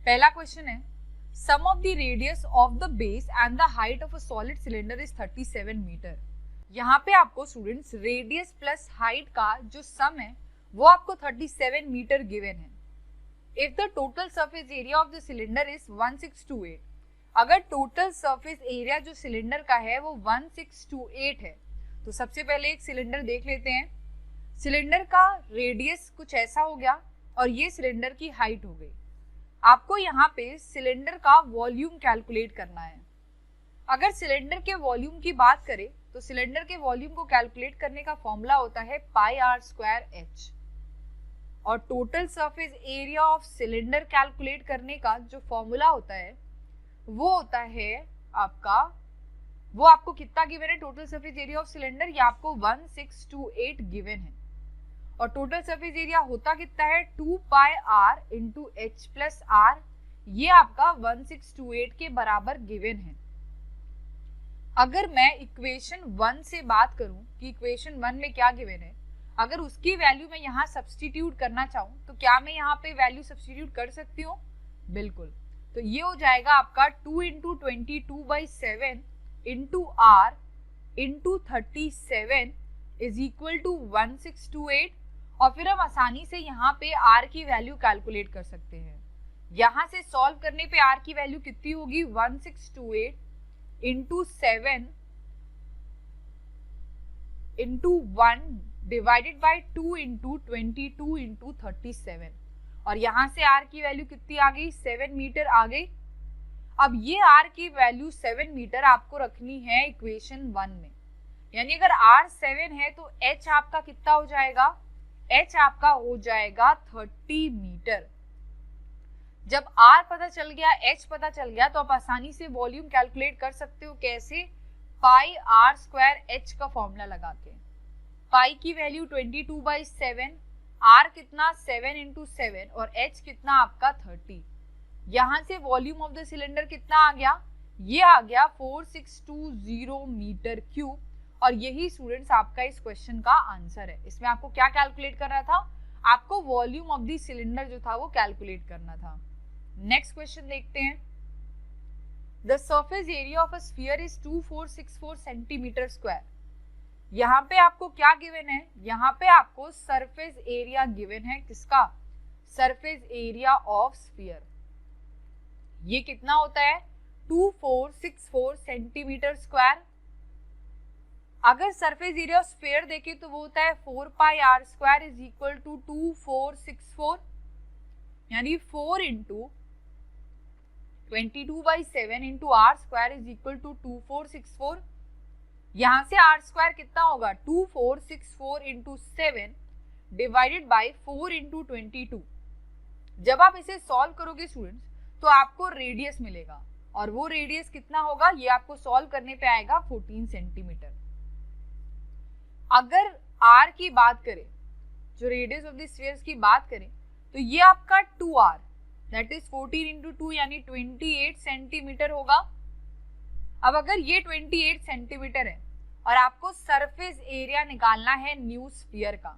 पहला क्वेश्चन है, sum of the radius of the base and the height of a solid cylinder is 37 metre. यहाँ पे आपको students radius plus height का जो सम है वो आपको 37 मीटर गिवन है। If the total surface area of the cylinder is 1628, अगर टोटल सरफेस एरिया जो सिलेंडर का है वो 1628 है, तो सबसे पहले एक सिलेंडर देख लेते हैं। सिलेंडर का रेडियस कुछ ऐसा हो गया और ये सिलेंडर की हाइट हो गई। आपको यहाँ पे सिलेंडर का वॉल्यूम कैलकुलेट करना है। अगर सिलेंडर के वॉल्यूम की बात करें तो सिलेंडर के वॉल्यूम को कैलकुलेट करने का फॉर्मूला होता है पाई आर स्क्वायर एच, और total surface area of cylinder calculate करने का जो फॉर्मूला होता है वो होता है आपको कितना गिवन है, total surface area of cylinder, ये आपको 1628 गिवन है। और टोटल सरफेस एरिया होता कितना है, 2 pi R into H plus R, ये आपका 1628 के बराबर गिवन है। अगर मैं इक्वेशन 1 से बात करूं कि इक्वेशन 1 में क्या गिवन है, अगर उसकी वैल्यू मैं यहाँ सब्सटीट्यूट करना चाहूँ तो क्या मैं यहाँ पे वैल्यू सब्सटीट्यूट कर सकती हूँ? बिल्कुल। तो ये हो जाएगा आपका 2 into 22/7 into R into 37 is equal to 1628, और फिर हम आसानी से यहाँ पे r की वैल्यू कैलकुलेट कर सकते हैं। यहाँ से सॉल्व करने पे r की वैल्यू कितनी होगी, 1628 into 7 into 1 divided by 2 into 22 into 37, और यहाँ से r की वैल्यू कितनी आ गई, 7 मीटर आ गई। अब ये r की वैल्यू 7 मीटर आपको रखनी है इक्वेशन 1 में, यानी अगर r 7 है तो h आपका कितना हो जाएगा, h आपका हो जाएगा 30 मीटर। जब r पता चल गया, h पता चल गया, तो आप आसानी से वॉल्यूम कैलकुलेट कर सकते हो। कैसे? पाई आर स्क्वायर h का फॉर्मूला लगा के। पाई की वैल्यू 22/7, r कितना 7 इंटू 7 और h कितना आपका 30। यहाँ से वॉल्यूम ऑफ द सिलेंडर कितना आ गया, ये आ गया 4620 मीटर क्यूब, और यही स्टूडेंट्स आपका इस क्वेश्चन का आंसर है। इसमें आपको क्या कैलकुलेट करना था, आपको वॉल्यूम ऑफ द सिलेंडर जो था वो कैलकुलेट करना था। नेक्स्ट क्वेश्चन देखते हैं। The surface area of a sphere is 2464 centimetre square. यहाँ पे आपको क्या गिवन है, यहाँ पे आपको सरफेस एरिया गिवन है, किसका, सरफेस एरिया ऑफ स्फीयर। ये कितना होता है, 2464 सेंटीमीटर स्क्वायर। अगर सरफेस एरिया ऑफ स्फीयर देखे तो वो होता है 4 pi are square is equal to 2464, यानी 4 into 22/7 into R square is equal to 2464। यहाँ से आर स्क्वायर कितना होगा, 2464 इंटू 7 डिवाइडेड बाई 4 इंटू 22। जब आप इसे सॉल्व करोगे स्टूडेंट्स तो आपको रेडियस मिलेगा, और वो रेडियस कितना होगा, ये आपको सॉल्व करने पे आएगा 14 सेंटीमीटर। अगर r की बात करें, जो रेडियस ऑफ द स्फीयर की बात करें, तो ये आपका 2r दैट इज 14 इंटू 2 यानी 28 सेंटीमीटर होगा। अब अगर ये 28 सेंटीमीटर है और आपको सरफेस एरिया निकालना है न्यू स्फीयर का,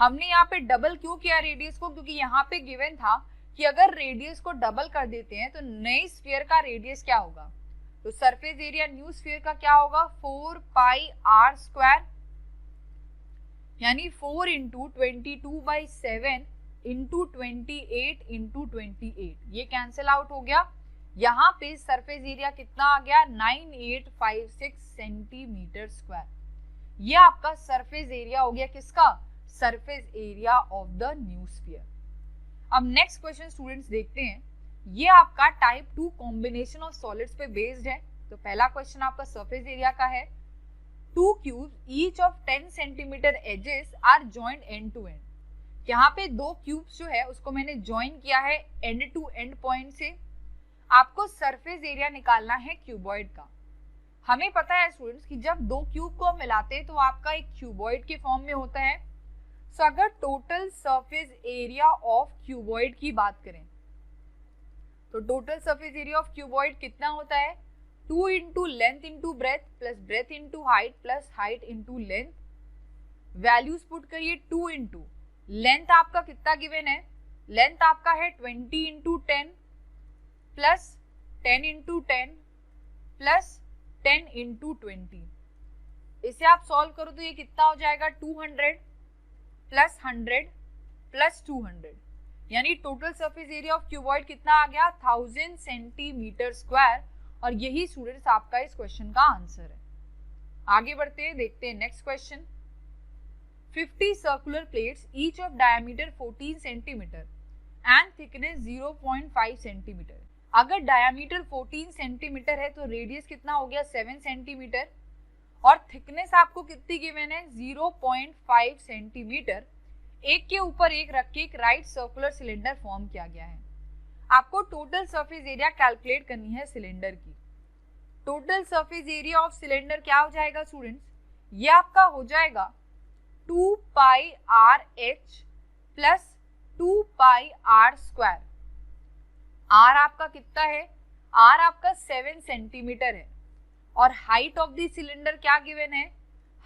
हमने यहाँ पे डबल क्यों किया रेडियस को, क्योंकि यहाँ पे गिवन था कि अगर रेडियस को डबल कर देते हैं तो नई स्फीयर का रेडियस क्या होगा, तो सरफेस एरिया न्यू स्फीयर का क्या होगा, 4 पाई आर स्क्वायर, यानी 4 इंटू 22/7 इंटू 28 इंटू 28, ये कैंसिल आउट हो गया। यहाँ पे सरफेस एरिया कितना आ गया, 9856 सेंटीमीटर स्क्वायर। ये आपका सरफेस एरिया हो गया, किसका, surface area of the new sphere. अब नेक्स्ट क्वेश्चन स्टूडेंट्स देखते हैं। ये आपका टाइप 2 कॉम्बिनेशन ऑफ सॉलिड्स पे बेस्ड है। तो पहला क्वेश्चन आपका सरफेस एरिया का है। 2 cubes each of 10 centimetre edges are joined end to end. यहाँ पे 2 क्यूब्स जो है उसको मैंने ज्वाइन किया है एंड टू एंड पॉइंट से। आपको सरफेस एरिया निकालना है क्यूबॉइड का। हमें पता है स्टूडेंट्स कि जब 2 क्यूब को मिलाते हैं तो आपका एक क्यूबॉइड के फॉर्म में होता है। सो अगर total surface area of cuboid की बात करें तो total surface area of cuboid कितना होता है, 2 into length into breadth plus breadth into height plus height into length. Values put करिए, 2 इंटू लेंथ आपका कितना गिवन है, लेंथ आपका है 20 into 10 plus 10 into 10 plus 10 into 20। इसे आप सॉल्व करो तो ये कितना हो जाएगा 200 प्लस 100 प्लस 200, यानी total surface area of cuboid कितना आ गया 1000 सेंटीमीटर स्क्वायर। और यही स्टूडेंट्स आपका इस क्वेश्चन का आंसर है। आगे बढ़ते हैं, देखते हैं next question. 50 circular plates each of diameter 14 centimetre and thickness 0.5 centimetre. अगर डायमीटर 14 सेंटीमीटर है तो रेडियस कितना हो गया 7 सेंटीमीटर और थिकनेस आपको कितनी गिवन है 0.5 सेंटीमीटर। एक के ऊपर एक रख के एक राइट सर्कुलर सिलेंडर फॉर्म किया गया है। आपको टोटल सरफेस एरिया कैलकुलेट करनी है सिलेंडर की। Total surface area of cylinder क्या हो जाएगा स्टूडेंट्स, ये आपका हो जाएगा 2 pi R H plus 2 pi are square. R आपका कितना है, आर आपका 7 सेंटीमीटर है और हाइट ऑफ द सिलेंडर क्या गिवन है,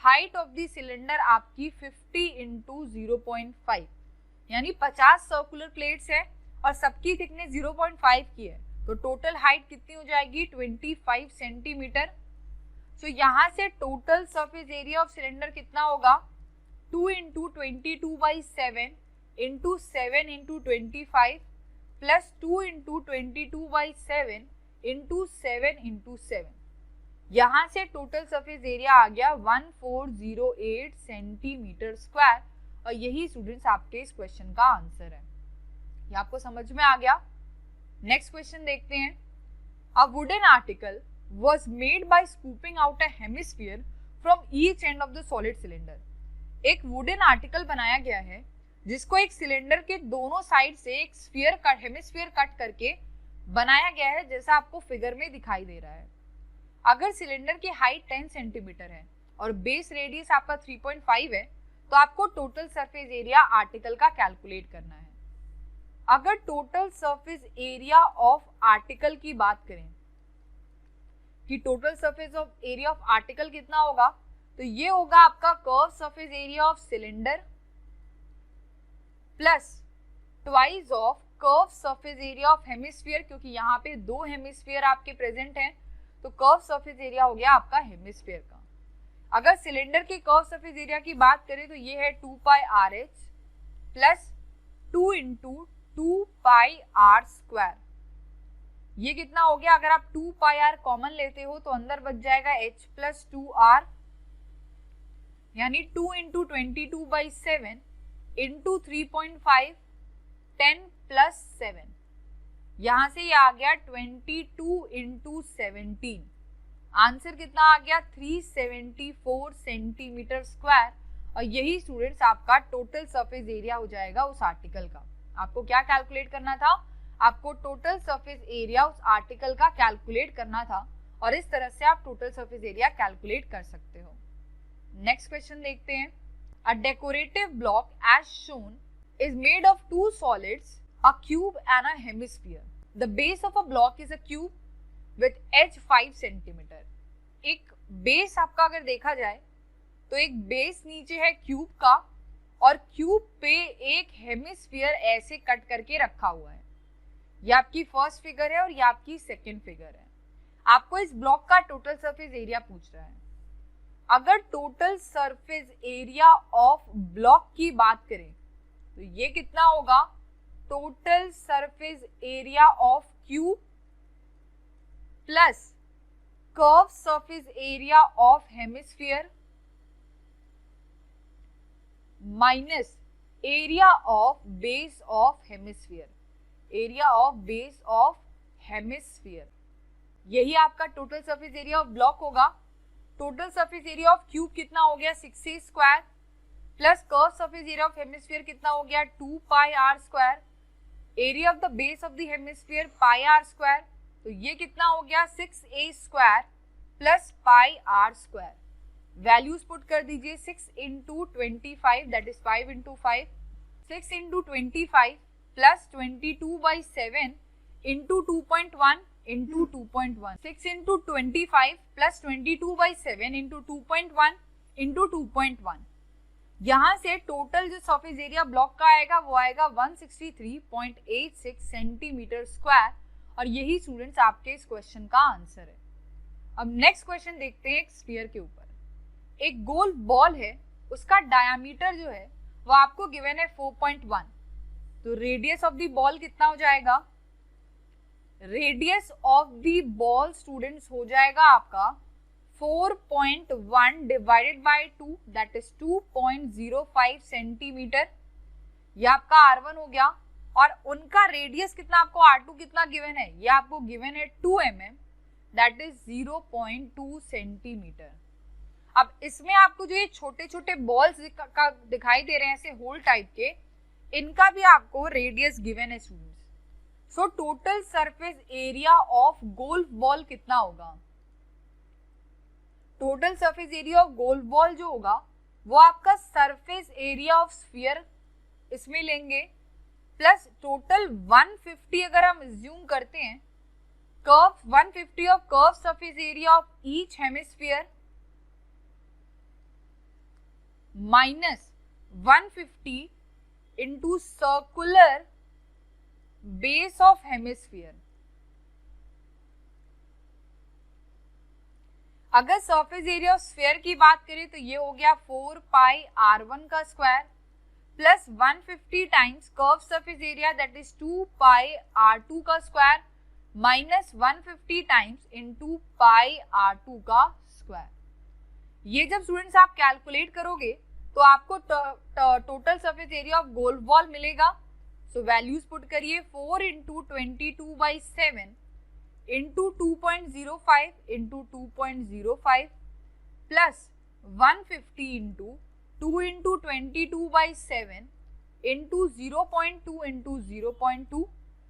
हाइट ऑफ द सिलेंडर आपकी 50 इंटू 0.5 यानी 50 सर्कुलर प्लेट्स है और सबकी थिकनेस 0.5 की है, तो टोटल हाइट कितनी हो जाएगी 25 सेंटीमीटर। तो यहाँ से total surface area of cylinder कितना होगा 2 into 22/7 into 7 into 25 plus 2 into 22/7 into 7 into 7। यहाँ से टोटल सरफेस एरिया आ गया 1408 सेंटीमीटर स्क्वायर और यही स्टूडेंट्स आपके इस क्वेश्चन का आंसर है। ये आपको समझ में आ गया। नेक्स्ट क्वेश्चन देखते हैं। A wooden article was made by scooping out a hemisphere from each end of the solid cylinder। एक वुडन आर्टिकल बनाया गया है जिसको एक सिलेंडर के दोनों साइड से एक स्फीयर कट हेमिस्फीयर कट करके बनाया गया है, जैसा आपको फिगर में दिखाई दे रहा है। अगर सिलेंडर की हाइट 10 सेंटीमीटर है और बेस रेडियस आपका 3.5 है तो आपको टोटल सरफेस एरिया आर्टिकल का कैलकुलेट करना है। अगर total surface area of article की बात करें कि total surface of area of article कितना होगा, तो ये होगा आपका curve surface area of cylinder plus twice of curve surface area of hemisphere, क्योंकि यहाँ पे 2 हेमिस्फीयर आपके प्रेजेंट हैं तो कर्व सरफेस एरिया हो गया आपका हेमिस्फीयर का। अगर सिलेंडर के कर्व सरफेस एरिया की बात करें तो ये है 2 pi R H plus 2 into 2 pi are square. ये कितना हो गया, अगर आप 2 पाई आर कॉमन लेते हो तो अंदर बच जाएगा h प्लस 2r यानी 2 इंटू 22/7 इंटू 3.5 10 प्लस 7। यहां से ये आ गया 22 इंटू 17। आंसर कितना आ गया 374 सेंटीमीटर स्क्वायर और यही स्टूडेंट्स आपका टोटल सरफेस एरिया हो जाएगा उस आर्टिकल का। आपको क्या कैलकुलेट करना था, आपको टोटल सरफेस एरिया उस आर्टिकल का कैलकुलेट करना था और इस तरह से आप टोटल सरफेस एरिया कैलकुलेट कर सकते हो। नेक्स्ट क्वेश्चन देखते हैं। A decorative block as shown is made of 2 solids, a cube and a hemisphere. The base of a block is a cube with edge 5 centimetre. एक base आपका अगर देखा जाए तो एक बेस नीचे है क्यूब का और क्यूब पे एक हेमिस्फीयर ऐसे कट करके रखा हुआ है। ये आपकी फर्स्ट फिगर है और ये आपकी सेकंड फिगर है। आपको इस ब्लॉक का टोटल सरफेस एरिया पूछ रहा है। अगर total surface area of block की बात करें तो ये कितना होगा, total surface area of cube plus curve surface area of hemisphere minus area of base of hemisphere, area of base of hemisphere. यही आपका total surface area of block होगा। Total surface area of cube कितना हो गया 6a square plus curve surface area of hemisphere कितना हो गया 2 pi are square, area of the base of the hemisphere pi are square, तो ये कितना हो गया 6a square plus pi are square. Values put कर दीजिए 6 into 25 that is 5 into 5, 6 into 25 plus 22/7 into 2.1 into 2.1, 6 into 25 plus 22/7 into 2.1 into 2.1। यहाँ से total जो सरफेस एरिया ब्लॉक का आएगा वो आएगा 163.86 सेंटीमीटर स्क्वायर और यही स्टूडेंट्स आपके इस क्वेश्चन का आंसर है। अब नेक्स्ट क्वेश्चन देखते हैं एक स्फीयर के ऊपर। एक गोल बॉल है, उसका डायामीटर जो है वो आपको गिवन है 4.1, तो रेडियस ऑफ द बॉल कितना हो जाएगा? Radius of the ball students हो जाएगा आपका 4.1 divided by 2, that is 2.05 centimetre. ये आपका R1 हो गया, और उनका रेडियस कितना आपको R2 कितना गिवन है? ये आपको गिवन है 2 mm, दैट इज 0.2 सेंटीमीटर। अब इसमें आपको जो ये छोटे छोटे बॉल्स दिखाई दे रहे हैं ऐसे होल टाइप के, इनका भी आपको रेडियस गिवन है students. So total surface area of golf ball कितना होगा? Total surface area of golf ball जो होगा वो आपका सरफेस एरिया ऑफ स्फीयर इसमें लेंगे, प्लस टोटल 150 अगर हम अज्यूम करते हैं, curve 150 of curve surface area of each hemisphere minus 150 into circular base of hemisphere. अगर सरफेस एरिया ऑफ स्फीयर की बात करें तो ये हो गया 4 पाई R1 का square plus 150 times curve surface area that is 2 pi R2 का स्क्वायर माइनस 150 टाइम्स इनटू पाई R2 का स्क्वायर। ये जब स्टूडेंट्स आप कैलकुलेट करोगे तो आपको total surface area of golf ball मिलेगा। सो वैल्यूज पुट करिए, 4 into 22/7 into 2.05 into 2.05 plus 150 into 2 into 22/7 into 0.2 into 0.2,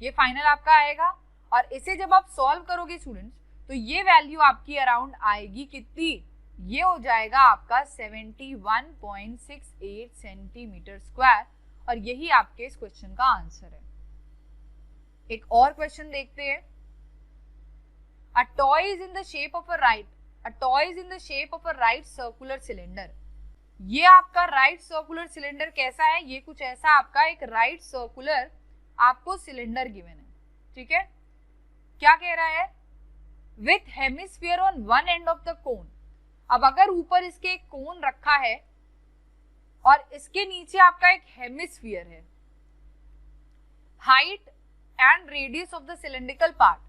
ये फाइनल आपका आएगा। और इसे जब आप सॉल्व करोगे स्टूडेंट्स तो ये वैल्यू आपकी अराउंड आएगी कितनी? ये हो जाएगा आपका 71.68 सेंटीमीटर स्क्वायर, और यही आपके इस क्वेश्चन का आंसर है। एक और क्वेश्चन देखते हैं। A toy is in the shape of a right circular cylinder। ये आपका राइट सर्कुलर सिलेंडर कैसा है? ये कुछ ऐसा आपका एक राइट सर्कुलर आपको सिलेंडर गिवन है, ठीक है। क्या कह रहा है? With hemisphere on one end of the cone. अब अगर ऊपर इसके एक कोन रखा है और इसके नीचे आपका एक हेमिस्फीयर है, height and radius of the cylindrical part,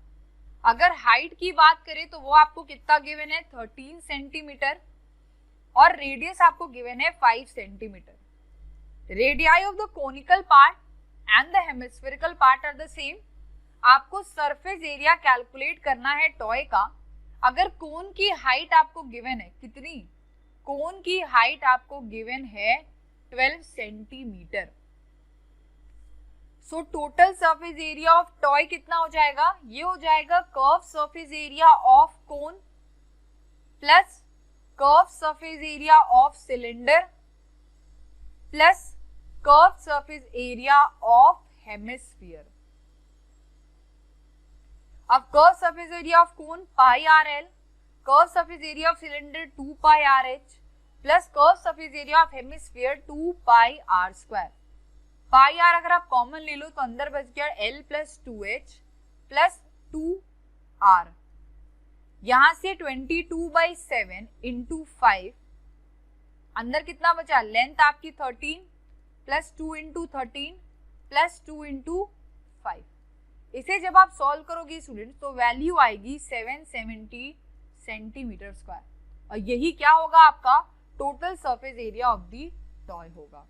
अगर हाइट की बात करें तो वो आपको कितना गिवन है? 13 सेंटीमीटर, और रेडियस आपको गिवन है 5 centimetre. Radii of the conical part and the hemispherical part are the same. आपको सरफेस एरिया कैलकुलेट करना है टॉय का। अगर कोन की हाइट आपको गिवन है कितनी? कोन की हाइट आपको गिवन है 12 centimetre. So total surface area of toy कितना हो जाएगा? ये हो जाएगा curve surface area of cone plus curve surface area of cylinder plus curve surface area of hemisphere. अब curve surface area of cone pi RL, curve surface area of cylinder 2 pi RH plus curve surface area of hemisphere 2 pi R square. Pi R अगर आप common ले लो तो अंदर बच गया L plus 2H plus 2R। यहां से 22/7 into 5, अंदर कितना बचा? लेंथ आपकी 13 प्लस 2 इंटू 13 प्लस 2 इंटू 5। इसे जब आप सॉल्व करोगे स्टूडेंट्स तो वैल्यू आएगी 770 सेंटीमीटर स्क्वायर, और यही क्या होगा? आपका total surface area of the toy होगा।